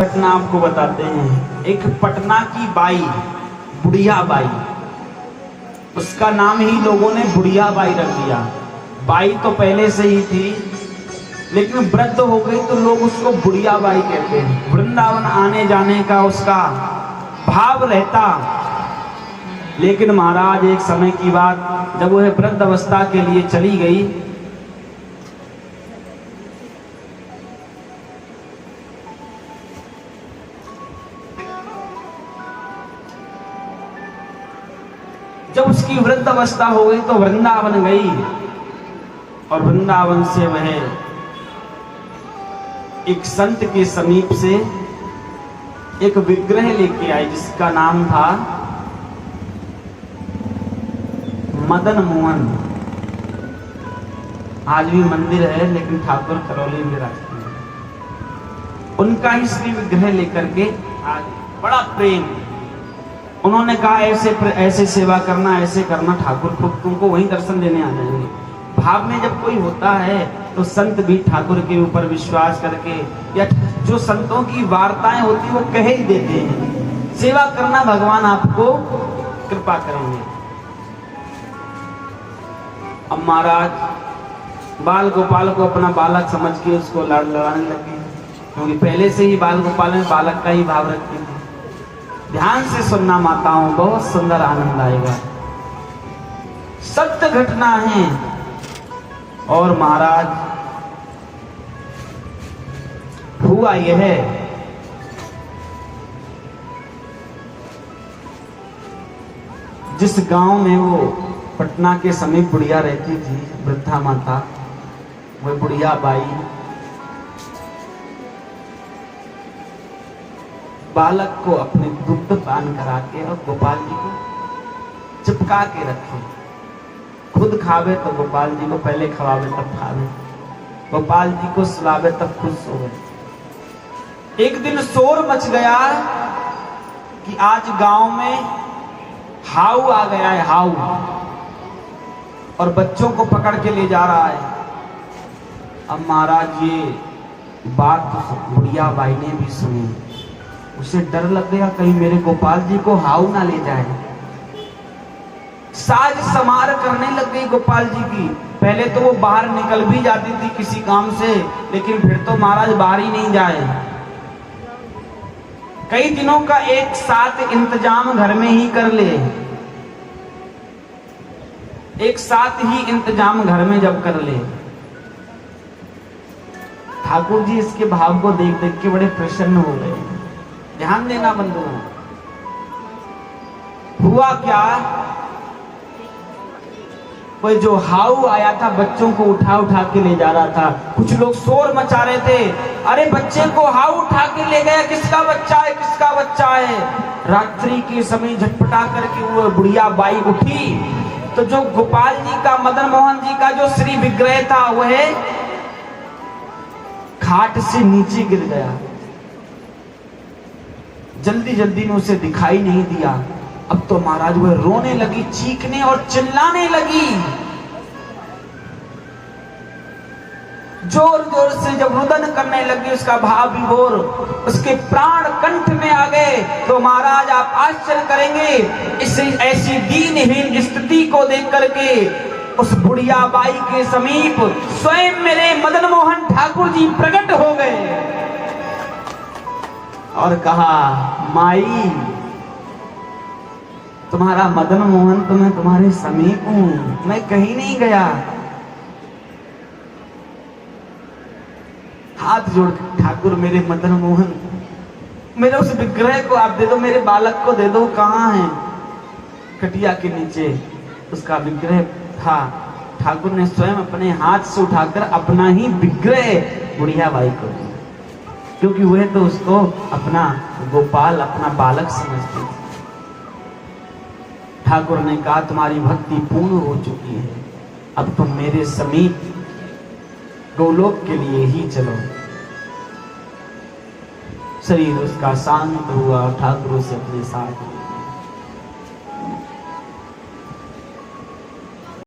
घटना आपको बताते हैं। एक पटना की बाई, बुढ़िया बाई, उसका नाम ही लोगों ने बुढ़िया बाई रख दिया। बाई तो पहले से ही थी, लेकिन वृद्ध हो गई तो लोग उसको बुढ़िया बाई कहते हैं। वृंदावन आने जाने का उसका भाव रहता, लेकिन महाराज एक समय की बात, जब वह वृद्ध अवस्था के लिए चली गई, जब उसकी वृद्ध अवस्था हो गई तो वृंदावन गई, और वृंदावन से वह एक संत के समीप से एक विग्रह लेके आई, जिसका नाम था मदन मोहन। आज भी मंदिर है, लेकिन ठाकुर करौली में रखते हैं। उनका ही श्री विग्रह लेकर के आज बड़ा प्रेम। उन्होंने कहा ऐसे सेवा करना, ऐसे करना, ठाकुर खुद तुमको वहीं दर्शन देने आ जाएंगे। भाव में जब कोई होता है तो संत भी ठाकुर के ऊपर विश्वास करके, या जो संतों की वार्ताएं होती वो कह ही देते हैं, सेवा करना, भगवान आपको कृपा करेंगे। अब महाराज बाल गोपाल को अपना बालक समझ के उसको लाड लड़ाने लगे, क्योंकि पहले से ही बाल गोपाल में बालक का ही भाव रखती थी। ध्यान से सुनना माताओं, बहुत सुंदर आनंद आएगा। सत्य घटना है। और महाराज हुआ यह, जिस गांव में वो पटना के समीप बुढ़िया रहती थी, वृद्धा माता, वह बुढ़िया बाई बालक को अपने दुग्ध पान करा के और गोपाल जी को चिपका के रखे। खुद खावे तो गोपाल जी को पहले खवावे तब खावे, गोपाल जी को सुलावे तब खुद सोवे। एक दिन शोर मच गया कि आज गांव में हाउ आ गया है, हाउ, और बच्चों को पकड़ के ले जा रहा है। अब महाराज ये बात बुढ़िया बाई ने भी सुनी, उसे डर लग गया कहीं मेरे गोपाल जी को हाउ ना ले जाए। साज समार करने लग गई गोपाल जी की। पहले तो वो बाहर निकल भी जाती थी किसी काम से, लेकिन फिर तो महाराज बाहर ही नहीं जाए। कई दिनों का एक साथ इंतजाम घर में ही कर ले, एक साथ ही इंतजाम घर में जब कर ले। ठाकुर जी इसके भाव को देख देख के बड़े प्रसन्न हो गए। ध्यान देना बंधुओं, हुआ क्या, कोई जो हाउ आया था बच्चों को उठा उठा के ले जा रहा था। कुछ लोग शोर मचा रहे थे, अरे बच्चे को हाउ उठा के ले गया, किसका बच्चा है, किसका बच्चा है। रात्रि के समय झटपटा करके वो बुढ़िया बाई उठी, तो जो गोपाल जी का, मदन मोहन जी का जो श्री विग्रह था वह खाट से नीचे गिर गया। जल्दी जल्दी में उसे दिखाई नहीं दिया। अब तो महाराज वह रोने लगी, चीखने और चिल्लाने लगी। जोर जोर से जब रुदन करने लगी, उसका भाव विभोर, उसके प्राण कंठ में आ गए। तो महाराज आप आश्चर्य करेंगे, इस ऐसी दीनहीन स्थिति को देख करके उस बुढ़िया बाई के समीप स्वयं मेरे मदन मोहन ठाकुर जी प्रकट हो गए और कहा, माई तुम्हारा मदन मोहन तो मैं तुम्हारे समीप हूं, मैं कहीं नहीं गया। हाथ जोड़ ठाकुर मेरे मदन मोहन, मेरे उस विग्रह को आप दे दो, मेरे बालक को दे दो। कहाँ है? कटिया के नीचे उसका विग्रह था। ठाकुर ने स्वयं अपने हाथ से उठाकर अपना ही विग्रह बुढ़िया बाई को दिया, क्योंकि वह तो उसको अपना गोपाल, अपना बालक समझती थी। ठाकुर ने कहा, तुम्हारी भक्ति पूर्ण हो चुकी है, अब तुम मेरे समीप गोलोक के लिए ही चलो। शरीर उसका शांत हुआ, ठाकुर से अपने साथ